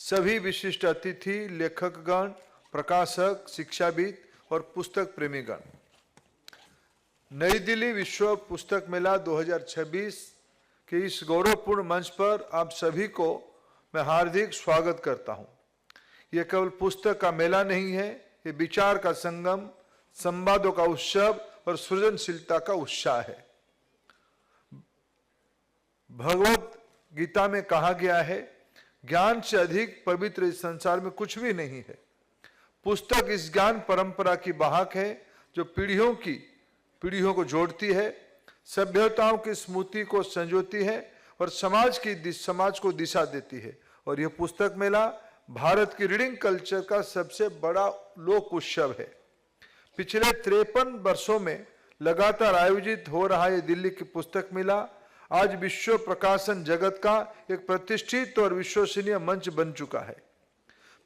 सभी विशिष्ट अतिथि, लेखकगण, प्रकाशक, शिक्षाविद और पुस्तक प्रेमीगण, नई दिल्ली विश्व पुस्तक मेला 2026 के इस गौरवपूर्ण मंच पर आप सभी को मैं हार्दिक स्वागत करता हूं। यह केवल पुस्तक का मेला नहीं है, ये विचार का संगम, संवादों का उत्सव और सृजनशीलता का उत्साह है। भगवत गीता में कहा गया है, ज्ञान से अधिक पवित्र इस संसार में कुछ भी नहीं है। पुस्तक इस ज्ञान परंपरा की वाहक है जो पीढ़ियों को जोड़ती है, सभ्यताओं की स्मृति को संजोती है और समाज को दिशा देती है। और यह पुस्तक मेला भारत की रीडिंग कल्चर का सबसे बड़ा लोक उत्सव है। पिछले 53 वर्षों में लगातार आयोजित हो रहा यह दिल्ली की पुस्तक मेला आज विश्व प्रकाशन जगत का एक प्रतिष्ठित और विश्वसनीय मंच बन चुका है।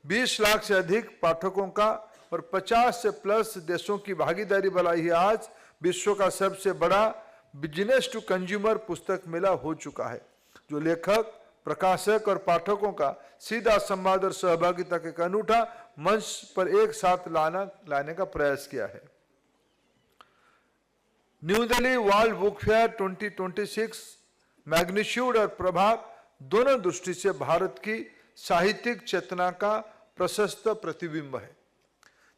20 लाख से अधिक पाठकों का और 50 से प्लस देशों की भागीदारी वाला यह आज विश्व का सबसे बड़ा बिजनेस टू कंज्यूमर पुस्तक मेला हो चुका है, जो लेखक, प्रकाशक और पाठकों का सीधा संवाद और सहभागिता के एक अनूठा मंच पर एक साथ लाने का प्रयास किया है। New Delhi world book fair 2026 magnitude और प्रभाव दोनों दृष्टि से भारत की साहित्यिक चेतना का प्रशस्त प्रतिबिंब है।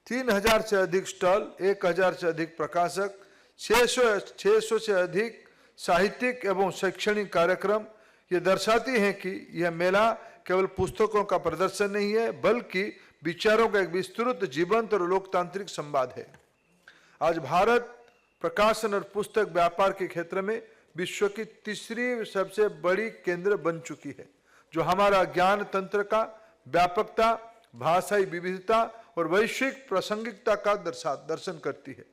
3000 से अधिक स्टॉल, 1000 से अधिक प्रकाशक, 600 से अधिक साहित्यिक एवं शैक्षणिक कार्यक्रम ये दर्शाती हैं कि यह मेला केवल पुस्तकों का प्रदर्शन नहीं है, बल्कि विचारों का एक विस्तृत, जीवंत और लोकतांत्रिक संवाद है। आज भारत प्रकाशन और पुस्तक व्यापार के क्षेत्र में विश्व की तीसरी सबसे बड़ी केंद्र बन चुकी है, जो हमारा ज्ञान तंत्र का व्यापकता, भाषाई विविधता और वैश्विक प्रासंगिकता का दर्शन करती है।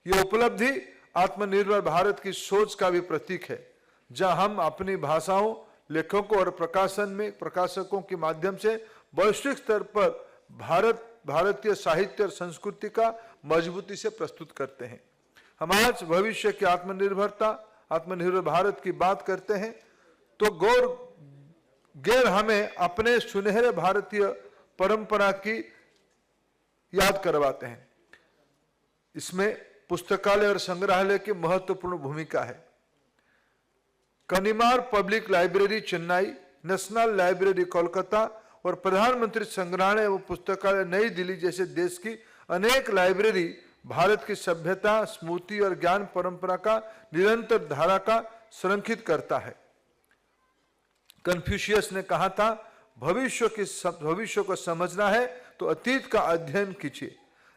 यह उपलब्धि आत्मनिर्भर भारत की सोच का भी प्रतीक है, जहां हम अपनी भाषाओं, लेखकों और प्रकाशकों के माध्यम से वैश्विक स्तर पर भारतीय साहित्य और संस्कृति का मजबूती से प्रस्तुत करते हैं। हम आज भविष्य की आत्मनिर्भर भारत की बात करते हैं तो गैर हमें अपने सुनहरे भारतीय परंपरा की याद करवाते हैं। इसमें पुस्तकालय और संग्रहालय की महत्वपूर्ण भूमिका है। Connemara public library Chennai, national library Kolkata और प्रधानमंत्री संग्रहालय एवं पुस्तकालय नई दिल्ली जैसे देश की अनेक लाइब्रेरी भारत की सभ्यता, स्मृति और ज्ञान परंपरा का निरंतर धारा का संरक्षित करता है। कन्फ्यूशियस ने कहा था, भविष्य को समझना है तो अतीत का अध्ययन कीजिए।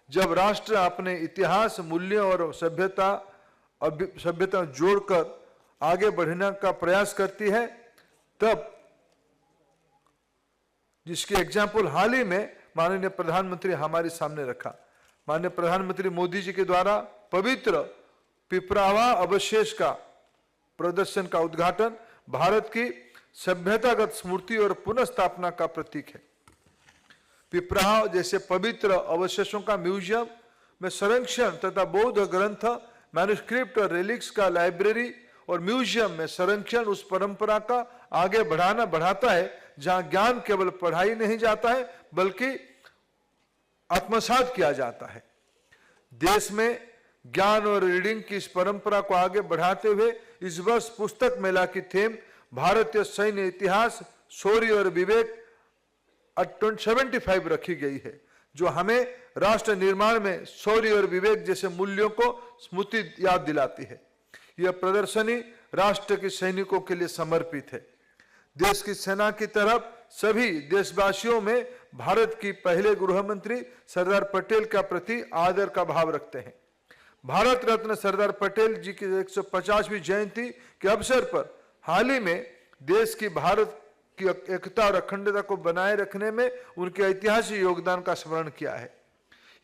जब राष्ट्र अपने इतिहास, मूल्यों और सभ्यता जोड़कर आगे बढ़ने का प्रयास करती है, तब जिसकी एग्जाम्पल हाल ही में माननीय प्रधानमंत्री हमारे सामने रखा। माननीय प्रधानमंत्री मोदी जी के द्वारा पवित्र पिपरावा अवशेष का प्रदर्शन का उद्घाटन भारत की सभ्यतागत स्मृति और पुनर्स्थापना का प्रतीक है। पिपराव जैसे पवित्र अवशेषों का म्यूजियम में संरक्षण तथा बौद्ध ग्रंथ, मैन्युस्क्रिप्ट और रेलिक्स का लाइब्रेरी और म्यूजियम में संरक्षण उस परंपरा का आगे बढ़ाता है जहां ज्ञान केवल पढ़ाई नहीं जाता है, बल्कि आत्मसात किया जाता है। देश में ज्ञान और रीडिंग की इस परंपरा को आगे बढ़ाते हुए इस वर्ष पुस्तक मेला की थीम भारतीय सैन्य इतिहास, शौर्य और विवेक 75 रखी गई है, जो हमें राष्ट्र निर्माण में शौर्य और विवेक जैसे मूल्यों को स्मृति याद दिलाती है। यह प्रदर्शनी राष्ट्र के सैनिकों के लिए समर्पित है। देश की सेना की तरफ सभी देशवासियों में भारत की पहले गृह मंत्री सरदार पटेल का प्रति आदर का भाव रखते हैं। भारत रत्न सरदार पटेल जी की 150वीं जयंती के अवसर पर हाल ही में देश की भारत की एकता और अखंडता को बनाए रखने में उनके ऐतिहासिक योगदान का स्मरण किया है।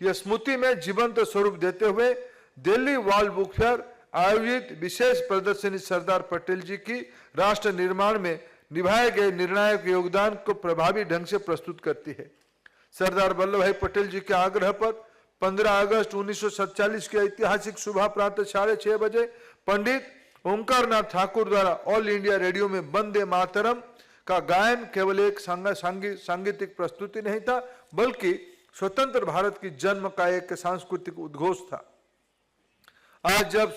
यह स्मृति में जीवंत स्वरूप देते हुए दिल्ली वर्ल्ड बुक फेयर आयोजित विशेष प्रदर्शनी सरदार पटेल जी की राष्ट्र निर्माण में निभाए गए निर्णायक योगदान को प्रभावी ढंग से प्रस्तुत करती है। सरदार वल्लभ भाई पटेल जी के आग्रह पर 15 अगस्त 1947 की ऐतिहासिक सुबह प्रातः 6:30 बजे पंडित ओमकार नाथ ठाकुर द्वारा ऑल इंडिया रेडियो में वंदे मातरम का गायन केवल एक सांगीतिक प्रस्तुति नहीं था, बल्कि स्वतंत्र भारत की जन्म का एक सांस्कृतिक उद्घोष था। आज जब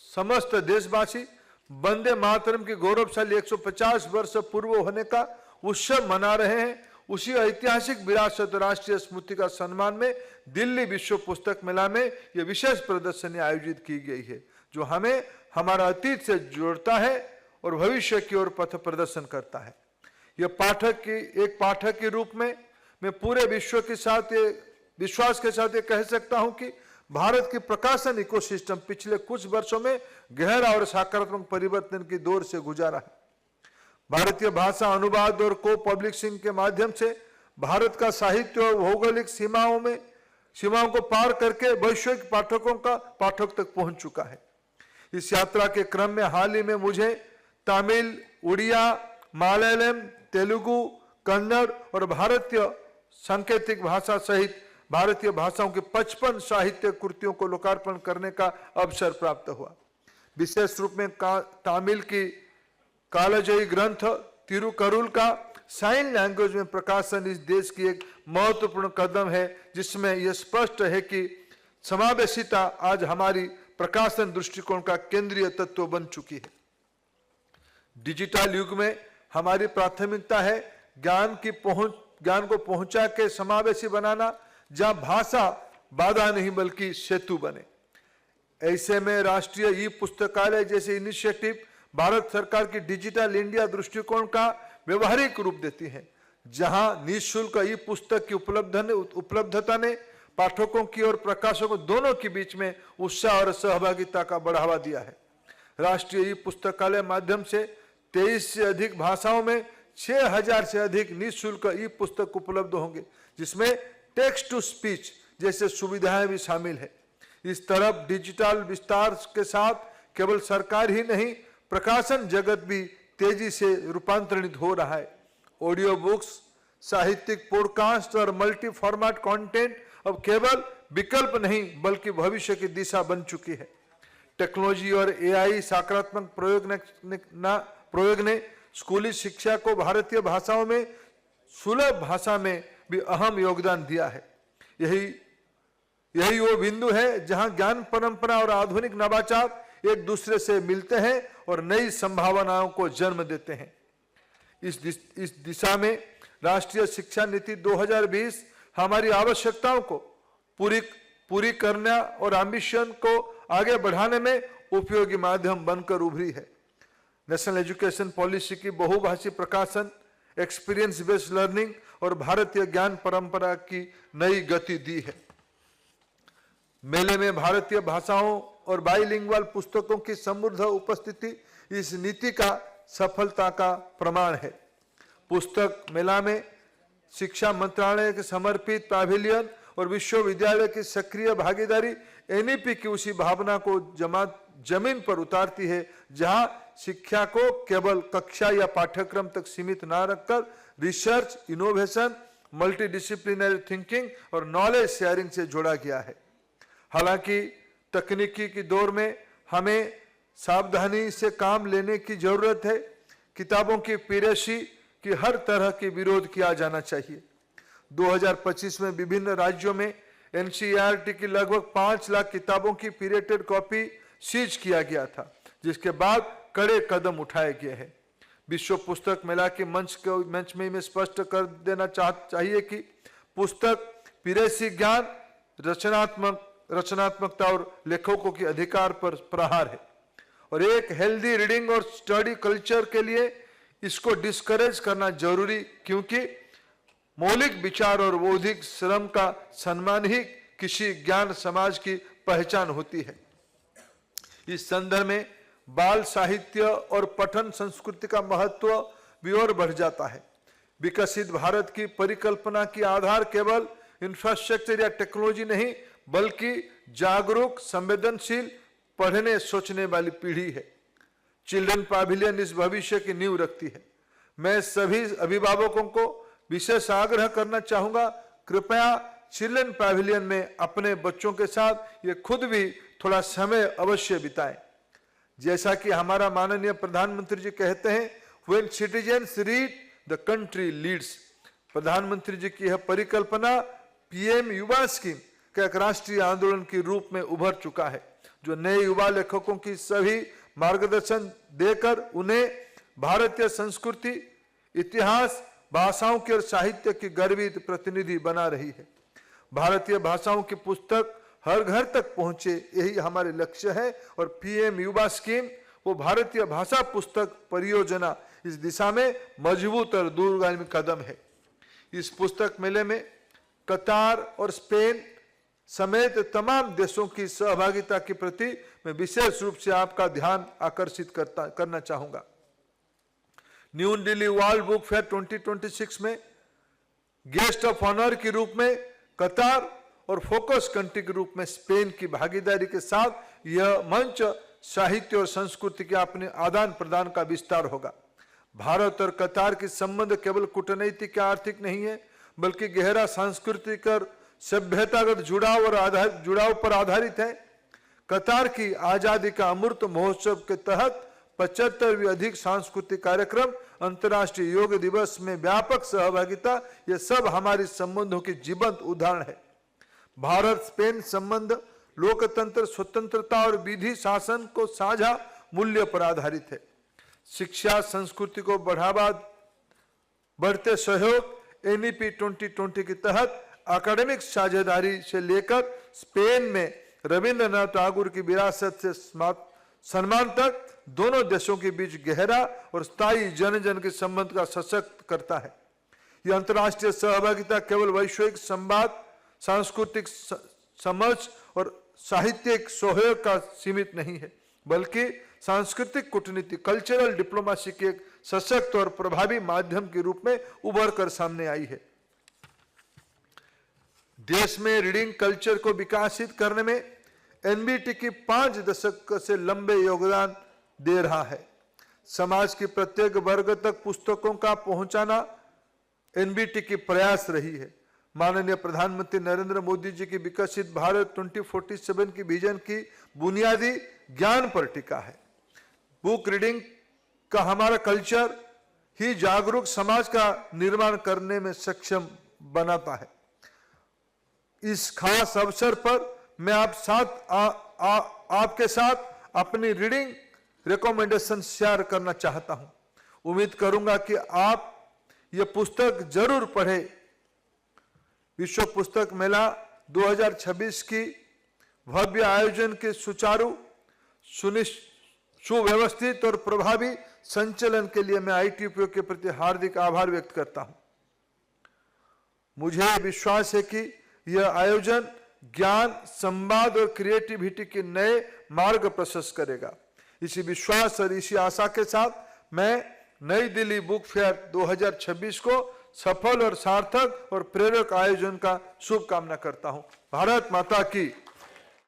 समस्त देशवासी वंदे मातरम की गौरवशाली 150 वर्ष पूर्व होने का उत्सव मना रहे हैं, उसी ऐतिहासिक विरासत राष्ट्रीय स्मृति का सम्मान में दिल्ली विश्व पुस्तक मेला में यह विशेष प्रदर्शनी आयोजित की गई है, जो हमें हमारा अतीत से जोड़ता है और भविष्य की ओर पथ प्रदर्शन करता है। यह पाठक के रूप में मैं पूरे विश्व के साथ विश्वास के साथ ये कह सकता हूं कि भारत की प्रकाशन इकोसिस्टम पिछले कुछ वर्षों में गहरा और सकारात्मक परिवर्तन की दौर से गुजारा है। भारतीय भाषा अनुवाद और को पब्लिशिंग के माध्यम से भारत का साहित्य और भौगोलिक सीमाओं को पार करके वैश्विक पाठक तक पहुंच चुका है। इस यात्रा के क्रम में हाल ही में मुझे तमिल, उड़िया, मलयालम, तेलुगु, कन्नड़ और भारतीय सांकेतिक भाषा सहित भारतीय भाषाओं की 55 साहित्य कृतियों को लोकार्पण करने का अवसर प्राप्त हुआ। विशेष रूप में तमिल की कालजयी ग्रंथ तिरुकरुल का साइन लैंग्वेज में प्रकाशन इस देश की एक महत्वपूर्ण कदम है, जिसमें यह स्पष्ट है कि समावेशिता आज हमारी प्रकाशन दृष्टिकोण का केंद्रीय तत्व बन चुकी है। डिजिटल युग में हमारी प्राथमिकता है ज्ञान को पहुंचा के समावेशी बनाना, जहां भाषा बाधा नहीं बल्कि सेतु बने। ऐसे में राष्ट्रीय ई पुस्तकालय जैसे इनिशिएटिव भारत सरकार की डिजिटल इंडिया दृष्टिकोण का व्यवहारिक रूप देती है, जहां निःशुल्क ई पुस्तक की उपलब्धता ने पाठकों की और प्रकाशकों दोनों के बीच में उत्साह और सहभागिता का बढ़ावा दिया है। राष्ट्रीय ई पुस्तकालय माध्यम से 23 से अधिक भाषाओं में 6000 से अधिक निःशुल्क ई पुस्तक उपलब्ध होंगे, जिसमें टेक्स्ट टू स्पीच जैसे सुविधाएं भी शामिल है। इस तरफ डिजिटल विस्तार के साथ केवल सरकार ही नहीं, प्रकाशन जगत भी तेजी से रूपांतरित हो रहा है। ऑडियो बुक्स, साहित्यिक पॉडकास्ट और मल्टी फॉर्मेट कंटेंट अब केवल विकल्प नहीं बल्कि भविष्य की दिशा बन चुकी है। टेक्नोलॉजी और एआई सकारात्मक प्रयोग ने स्कूली शिक्षा को भारतीय भाषाओं में सुलभ भाषा में भी अहम योगदान दिया है। यही वो बिंदु है जहां ज्ञान परंपरा और आधुनिक नवाचार एक दूसरे से मिलते हैं और नई संभावनाओं को जन्म देते हैं। इस दिशा में राष्ट्रीय शिक्षा नीति 2020 हमारी आवश्यकताओं को पूरी करने और एम्बिशन को आगे बढ़ाने में उपयोगी माध्यम बनकर उभरी है। नेशनल एजुकेशन पॉलिसी की बहुभाषी प्रकाशन, एक्सपीरियंस बेस्ड लर्निंग और भारतीय ज्ञान परंपरा की नई गति दी है। मेले में भारतीय भाषाओं और बाइलिंगुअल पुस्तकों की समृद्ध उपस्थिति इस नीति का सफलता का प्रमाण है। पुस्तक मेला में शिक्षा मंत्रालय के समर्पित पैविलियन और विश्वविद्यालय की सक्रिय भागीदारी एनईपी की उसी भावना को जमीन पर उतारती है, जहां शिक्षा को केवल कक्षा या पाठ्यक्रम तक सीमित न रखकर रिसर्च, इनोवेशन, मल्टीडिसिप्लिनरी थिंकिंग और नॉलेज शेयरिंग से जोड़ा गया है। हालांकि तकनीकी की दौर में हमें सावधानी से काम लेने की जरूरत है। किताबों की पीरेसी की हर तरह की विरोध किया जाना चाहिए। 2025 में विभिन्न राज्यों में एनसीईआरटी की लगभग 5 लाख किताबों की पीरेटेड कॉपी सीज किया गया था, जिसके बाद कड़े कदम उठाए गए हैं। विश्व पुस्तक मेला के मंच में मैं स्पष्ट कर देना चाहिए कि पुस्तक पीरेसी ज्ञान, रचनात्मकता और लेखकों के अधिकार पर प्रहार है और एक हेल्दी रीडिंग और स्टडी कल्चर के लिए इसको डिस्करेज करना जरूरी, क्योंकि मौलिक विचार और बौद्धिक श्रम का सम्मान ही किसी ज्ञान समाज की पहचान होती है। इस संदर्भ में बाल साहित्य और पठन संस्कृति का महत्व भी और बढ़ जाता है। विकसित भारत की परिकल्पना की आधार केवल इंफ्रास्ट्रक्चर या टेक्नोलॉजी नहीं बल्कि जागरूक, संवेदनशील, पढ़ने सोचने वाली पीढ़ी है। चिल्ड्रन पैविलियन इस भविष्य की नींव रखती है। मैं सभी अभिभावकों को विशेष आग्रह करना चाहूंगा, कृपया चिल्ड्रन पैविलियन में अपने बच्चों के साथ ये खुद भी थोड़ा समय अवश्य बिताएं। जैसा कि हमारा माननीय प्रधानमंत्री जी कहते हैं, When citizens read, the country leads. प्रधानमंत्री जी की यह परिकल्पना पीएम युवा स्कीम का एक राष्ट्रीय आंदोलन के रूप में उभर चुका है, जो नए युवा लेखकों की सभी मार्गदर्शन देकर उन्हें भारतीय संस्कृति, इतिहास, भाषाओं के और साहित्य की गर्वित प्रतिनिधि बना रही है। भारतीय भाषाओं की पुस्तक हर घर तक पहुंचे, यही हमारे लक्ष्य है। और पीएम युवा स्कीम वो भारतीय भाषा पुस्तक परियोजना इस दिशा में मजबूत और दूरगामी कदम है। इस पुस्तक मेले में कतार और स्पेन समेत तमाम देशों की सहभागिता के प्रति मैं विशेष रूप से आपका ध्यान आकर्षित करना चाहूंगा। New Delhi world book fair 2026 में गेस्ट ऑफ ऑनर के रूप में कतार और फोकस कंट्री के रूप में स्पेन की भागीदारी के साथ यह मंच साहित्य और संस्कृति के अपने आदान प्रदान का विस्तार होगा। भारत और कतार के संबंध केवल कूटनीतिक या आर्थिक नहीं है, बल्कि गहरा सांस्कृतिक और सभ्यतागत जुड़ाव पर आधारित है। कतार की आजादी का अमृत महोत्सव के तहत 75वीं अधिक सांस्कृतिक कार्यक्रम, अंतर्राष्ट्रीय योग दिवस में व्यापक सहभागिता, ये सब हमारे संबंधों के जीवंत उदाहरण है। भारत स्पेन संबंध लोकतंत्र, स्वतंत्रता और विधि शासन को साझा मूल्य पर आधारित है। शिक्षा संस्कृति को बढ़ते सहयोग एनईपी 2020 के तहत एकेडमिक साझेदारी से लेकर स्पेन में रविंद्रनाथ टैगोर की विरासत से सम्मान तक दोनों देशों के बीच गहरा और स्थायी जन जन के संबंध का सशक्त करता है। यह अंतर्राष्ट्रीय सहभागिता केवल वैश्विक संवाद, सांस्कृतिक समझ और साहित्यिक सहयोग का सीमित नहीं है, बल्कि सांस्कृतिक कूटनीति, कल्चरल डिप्लोमेसी के एक सशक्त और प्रभावी माध्यम के रूप में उभर कर सामने आई है। देश में रीडिंग कल्चर को विकसित करने में एनबीटी की 5 दशक से लंबे योगदान दे रहा है। समाज के प्रत्येक वर्ग तक पुस्तकों का पहुंचाना एनबीटी की प्रयास रही है। माननीय प्रधानमंत्री नरेंद्र मोदी जी की विकसित भारत 2047 की विजन की बुनियादी ज्ञान पर टिका है। बुक रीडिंग का हमारा कल्चर ही जागरूक समाज का निर्माण करने में सक्षम बनाता है। इस खास अवसर पर मैं आपके साथ अपनी रीडिंग रिकमेंडेशन शेयर करना चाहता हूं। उम्मीद करूंगा कि आप ये पुस्तक जरूर पढ़ें। विश्व पुस्तक मेला 2026 की भव्य आयोजन के सुचारू, सुव्यवस्थित और प्रभावी संचालन के लिए मैं आईटीपीओ के प्रति हार्दिक आभार व्यक्त करता हूं। मुझे विश्वास है कि यह आयोजन ज्ञान, संवाद और क्रिएटिविटी के नए मार्ग प्रशस्त करेगा। इसी विश्वास और इसी आशा के साथ मैं नई दिल्ली बुक फेयर 2026 को सफल और सार्थक और प्रेरक आयोजन का शुभकामना करता हूं। भारत माता की